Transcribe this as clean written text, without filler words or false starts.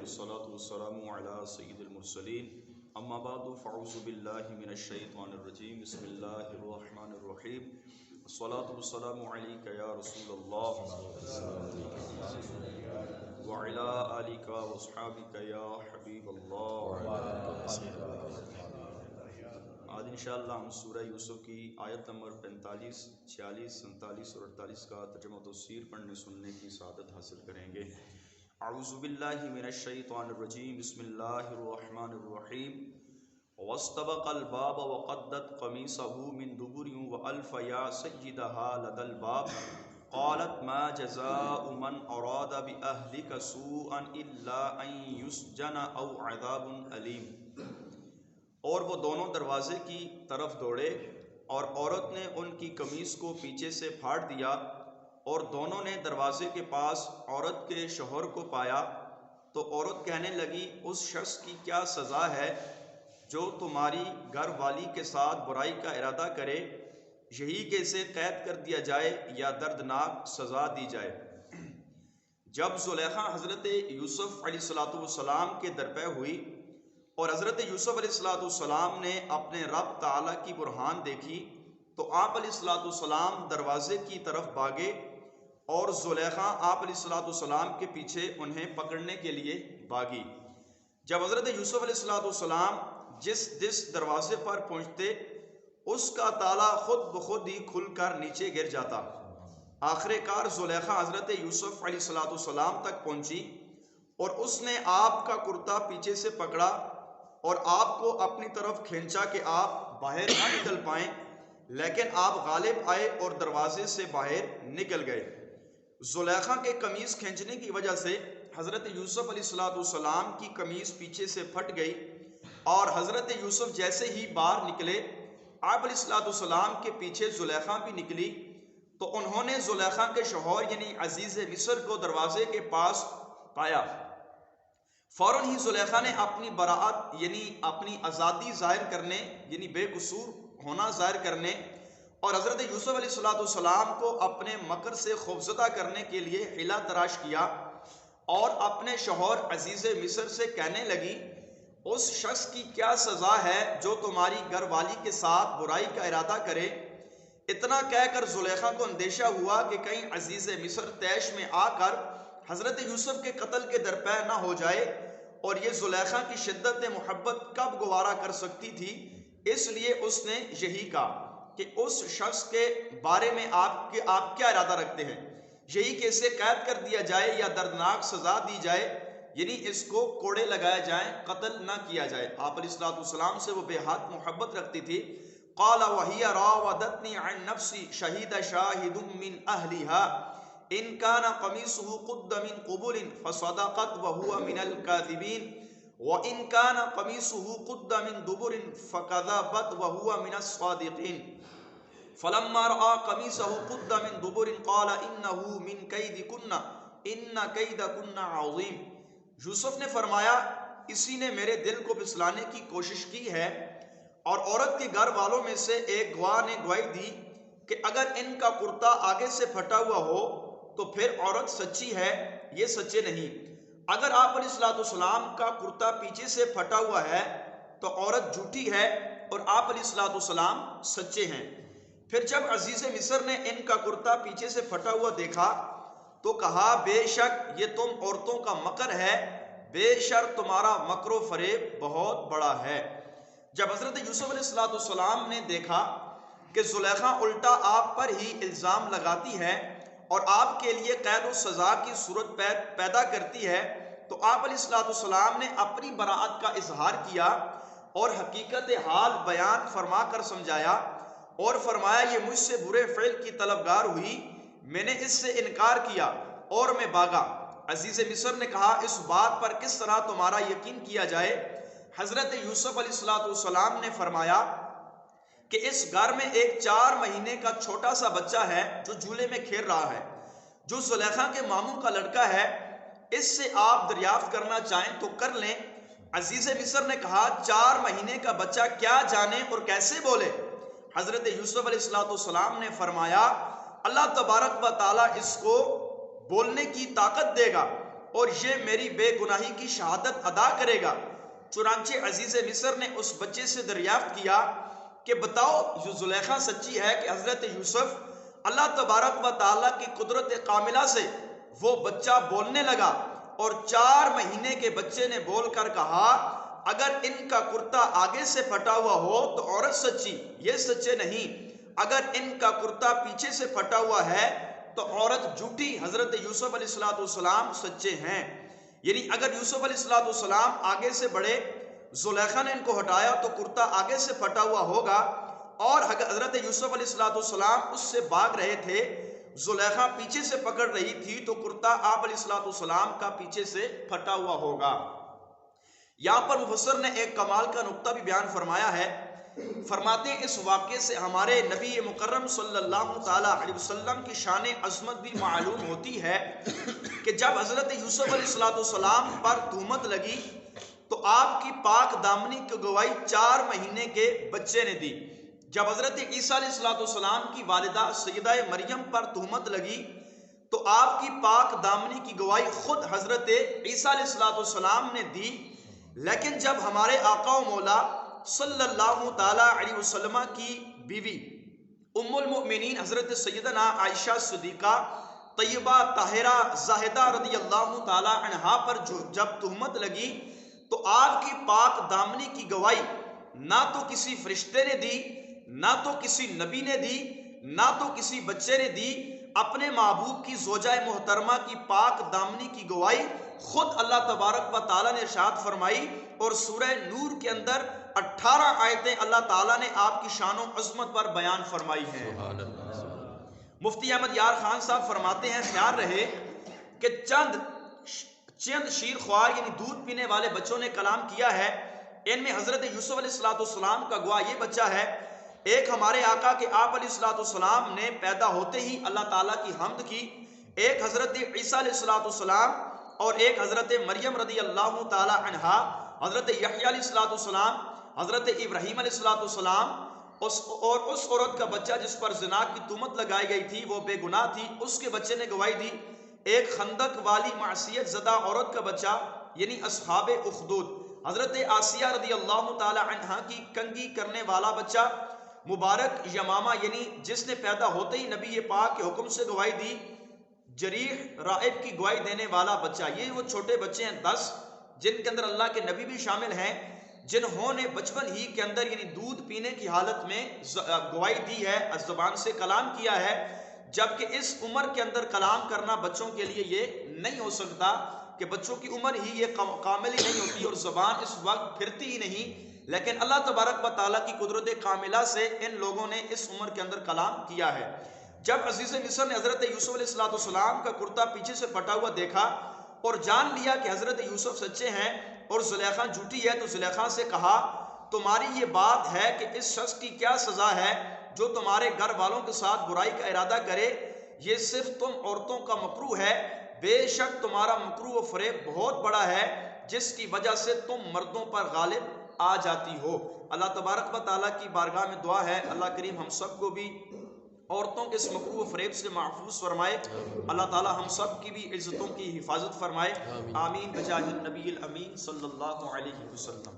والصلاة والسلام على سید المرسلین اما بعد فاعوذ باللہ من الشیطان الرجیم بسم اللہ الرحمن الرحیم الصلاة والسلام علیک یا رسول اللہ وعلی آلک واصحابک یا حبیب اللہ۔ آج انشاءاللہ ہم سورہ یوسف کی آیت نمبر 45، 46، 47 اور 48 کا ترجمہ و تفسیر پڑھنے سننے کی سعادت حاصل کریں گے۔ اعوذ باللہ من الشیطان الرجیم بسم اللہ الرحمن الرحیم واستبق الباب وقدت قمیصه من دبر والف یا سیدہا لدى الباب قالت ما جزاء من اراد باہلک سوءا الا ان یسجن او عذاب علیم۔ اور وہ دونوں دروازے کی طرف دوڑے اور عورت نے ان کی قمیص کو پیچھے سے پھاڑ دیا، اور دونوں نے دروازے کے پاس عورت کے شوہر کو پایا تو عورت کہنے لگی اس شخص کی کیا سزا ہے جو تمہاری گھر والی کے ساتھ برائی کا ارادہ کرے، یہی کہ اسے قید کر دیا جائے یا دردناک سزا دی جائے۔ جب زلیخا حضرت یوسف علیہ السلام کے درپے ہوئی اور حضرت یوسف علیہ السلام نے اپنے رب تعالیٰ کی برہان دیکھی تو آپ علیہ السلام دروازے کی طرف بھاگے اور زلیخا آپ علیہ السلام کے پیچھے انہیں پکڑنے کے لیے بھاگی۔ جب حضرت یوسف علیہ السلام جس دروازے پر پہنچتے اس کا تالا خود بخود ہی کھل کر نیچے گر جاتا۔ آخر کار زلیخا حضرت یوسف علیہ السلام تک پہنچی اور اس نے آپ کا کرتا پیچھے سے پکڑا اور آپ کو اپنی طرف کھینچا کہ آپ باہر نہ نکل پائیں، لیکن آپ غالب آئے اور دروازے سے باہر نکل گئے۔ زلیخا کے قمیص کھینچنے کی وجہ سے حضرت یوسف علیہ السلام کی قمیص پیچھے سے پھٹ گئی، اور حضرت یوسف جیسے ہی باہر نکلے آپ علیہ السلام کے پیچھے زلیخا بھی نکلی تو انہوں نے زلیخا کے شوہر یعنی عزیز مصر کو دروازے کے پاس پایا۔ فوراً ہی زلیخا نے اپنی براعت یعنی اپنی آزادی ظاہر کرنے یعنی بے قصور ہونا ظاہر کرنے اور حضرت یوسف علیہ السلام کو اپنے مکر سے خوفزدہ کرنے کے لیے حیلہ تراش کیا اور اپنے شوہر عزیز مصر سے کہنے لگی اس شخص کی کیا سزا ہے جو تمہاری گھر والی کے ساتھ برائی کا ارادہ کرے۔ اتنا کہہ کر زلیخا کو اندیشہ ہوا کہ کہیں عزیز مصر طیش میں آ کر حضرت یوسف کے قتل کے درپے نہ ہو جائے، اور یہ زلیخا کی شدت محبت کب گوارا کر سکتی تھی، اس لیے اس نے یہی کہا کہ اس شخص کے بارے میں آپ کیا ارادہ رکھتے ہیں، یہی کہ اسے قید کر دیا جائے یا دردناک سزا دی جائے، یعنی اس کو کوڑے لگائے جائیں، قتل نہ کیا جائے۔ آپ علیہ السلام سے وہ بے حد محبت رکھتی تھی۔ قال وهي راودتني عن نفسي شهد شاهد من اهلها ان كان قميصه قد من قبل فصدقت وهو من الكاذبين وان كان قميصه قد من دبر فكذبت وهو من الصادقين فلما راى قميصه قد من دبر قال انه من كيدكن ان كيدكن عظيم۔ یوسف نے فرمایا اسی نے میرے دل کو پھسلانے کی کوشش کی ہے، اور عورت کے گھر والوں میں سے ایک گواہ نے گواہی دی کہ اگر ان کا کرتا آگے سے پھٹا ہوا ہو تو پھر عورت سچی ہے، یہ سچے نہیں۔ اگر آپ علیہ السلام کا کرتا پیچھے سے پھٹا ہوا ہے تو عورت جھوٹی ہے اور آپ علیہ السلام سچے ہیں۔ پھر جب عزیز مصر نے ان کا کرتا پیچھے سے پھٹا ہوا دیکھا تو کہا بے شک یہ تم عورتوں کا مکر ہے، بے شک تمہارا مکر و فریب بہت بڑا ہے۔ جب حضرت یوسف علیہ السلام نے دیکھا کہ زلیخا الٹا آپ پر ہی الزام لگاتی ہے اور آپ کے لیے قید و سزا کی صورت پیدا کرتی ہے تو آپ علیہ السلام نے اپنی براعت کا اظہار کیا اور حقیقت حال بیان فرما کر سمجھایا اور فرمایا یہ مجھ سے برے فعل کی طلبگار ہوئی، میں نے اس سے انکار کیا اور میں بھاگا۔ عزیز مصر نے کہا اس بات پر کس طرح تمہارا یقین کیا جائے؟ حضرت یوسف علیہ السلام نے فرمایا کہ اس گھر میں ایک 4 مہینے کا چھوٹا سا بچہ ہے جو جھولے میں کھیل رہا ہے، جو زلیخا کے ماموں کا لڑکا ہے، اس سے آپ دریافت کرنا چاہیں تو کر لیں۔ عزیز مصر نے کہا 4 مہینے کا بچہ کیا جانے اور کیسے بولے؟ حضرت یوسف علیہ السلام نے فرمایا اللہ تبارک و تعالیٰ اس کو بولنے کی طاقت دے گا اور یہ میری بے گناہی کی شہادت ادا کرے گا۔ چنانچہ عزیز مصر نے اس بچے سے دریافت کیا کہ بتاؤ یہ زلیخا سچی ہے کہ حضرت یوسف؟ اللہ تبارک و تعالیٰ کی قدرت کاملہ سے وہ بچہ بولنے لگا اور 4 مہینے کے بچے نے بول کر کہا اگر ان کا کرتا آگے سے پھٹا ہوا ہو تو عورت سچی، یہ سچے نہیں، اگر ان کا کرتا پیچھے سے پھٹا ہوا ہے تو عورت جھوٹی، حضرت یوسف علیہ السلام سچے ہیں۔ یعنی اگر یوسف علیہ السلام آگے سے بڑھے، زلیخا نے ان کو ہٹایا تو کرتا آگے سے پھٹا ہوا ہوگا، اور حضرت یوسف علیہ السلام اس سے بھاگ رہے تھے، زلیخا پیچھے سے پکڑ رہی تھی تو کرتا آپ علیہ السلام کا پیچھے سے پھٹا ہوا ہوگا۔ یہاں پر مفسر نے ایک کمال کا نقطہ بھی بیان فرمایا ہے، فرماتے ہیں اس واقعے سے ہمارے نبی مکرم صلی اللہ تعالی علیہ وسلم کی شان عظمت بھی معلوم ہوتی ہے کہ جب حضرت یوسف علیہ السلام پر تہمت لگی تو آپ کی پاک دامنی کی گواہی 4 مہینے کے بچے نے دی۔ جب حضرت عیسیٰ علیہ السلام کی والدہ سیدہ مریم پر تہمت لگی تو آپ کی پاک دامنی کی گواہی خود حضرت عیسیٰ علیہ السلام نے دی۔ لیکن جب ہمارے آقا و مولا صلی اللہ تعالی علیہ وسلم کی بیوی ام المؤمنین حضرت سیدنا عائشہ صدیقہ طیبہ طاہرہ زاہدہ رضی اللہ تعالی عنہا پر جب تہمت لگی تو آپ کی پاک دامنی کی گواہی نہ تو کسی فرشتے نے دی، نہ تو کسی نبی نے دی، نہ تو کسی بچے نے دی، اپنے محبوب کی زوجہ محترمہ کی پاک دامنی کی گواہی خود اللہ تبارک و تعالیٰ نے ارشاد فرمائی، اور سورہ نور کے اندر 18 آیتیں اللہ تعالیٰ نے آپ کی شان و عظمت پر بیان فرمائی ہیں۔ مفتی احمد یار خان صاحب فرماتے ہیں خیال رہے کہ چند شیر خوار یعنی دودھ پینے والے بچوں نے کلام کیا ہے، ان میں حضرت یوسف علیہ السلام کا گواہ یہ بچہ ہے، ایک ہمارے آقا کے آپ علیہ السلام نے پیدا ہوتے ہی اللہ تعالیٰ کی حمد کی، ایک حضرت عیسیٰ علیہ السلام اور ایک حضرت مریم رضی اللہ تعالی عنہا، حضرت یحییٰ علیہ السلام، حضرت ابراہیم علیہ السلام، اور اس عورت کا بچہ جس پر زنا کی تہمت لگائی گئی تھی وہ بے گناہ تھی، اس کے بچے نے گواہی دی، ایک خندق والی معصیت زدہ عورت کا بچہ یعنی اصحاب اخدود، حضرت آسیہ رضی اللہ تعالی عنہا کی کنگھی کرنے والا بچہ مبارک یمامہ یعنی جس نے پیدا ہوتے ہی نبی پاک کے حکم سے گواہی دی، جریح رائب کی گواہی دینے والا بچہ، یہ وہ چھوٹے بچے ہیں 10 جن کے اندر اللہ کے نبی بھی شامل ہیں، جنہوں نے بچپن ہی کے اندر یعنی دودھ پینے کی حالت میں گواہی دی ہے، زبان سے کلام کیا ہے، جبکہ اس عمر کے اندر کلام کرنا بچوں کے لیے یہ نہیں ہو سکتا کہ بچوں کی عمر ہی یہ کامل ہی نہیں ہوتی اور زبان اس وقت پھرتی ہی نہیں، لیکن اللہ تبارک و تعالیٰ کی قدرت کاملہ سے ان لوگوں نے اس عمر کے اندر کلام کیا ہے۔ جب عزیز مصر نے حضرت یوسف علیہ السلام کا کرتا پیچھے سے پھٹا ہوا دیکھا اور جان لیا کہ حضرت یوسف سچے ہیں اور زلیخا جھوٹی ہے، تو زلیخا سے کہا تمہاری یہ بات ہے کہ اس شخص کی کیا سزا ہے جو تمہارے گھر والوں کے ساتھ برائی کا ارادہ کرے، یہ صرف تم عورتوں کا مکروہ ہے، بے شک تمہارا مکروہ و فریب بہت بڑا ہے جس کی وجہ سے تم مردوں پر غالب آ جاتی ہو۔ اللہ تبارک و تعالیٰ کی بارگاہ میں دعا ہے اللہ کریم ہم سب کو بھی عورتوں کے اس مکروہ و فریب سے محفوظ فرمائے، اللہ تعالیٰ ہم سب کی بھی عزتوں کی حفاظت فرمائے، آمین بجاہ النبی الامین صلی اللہ علیہ وسلم۔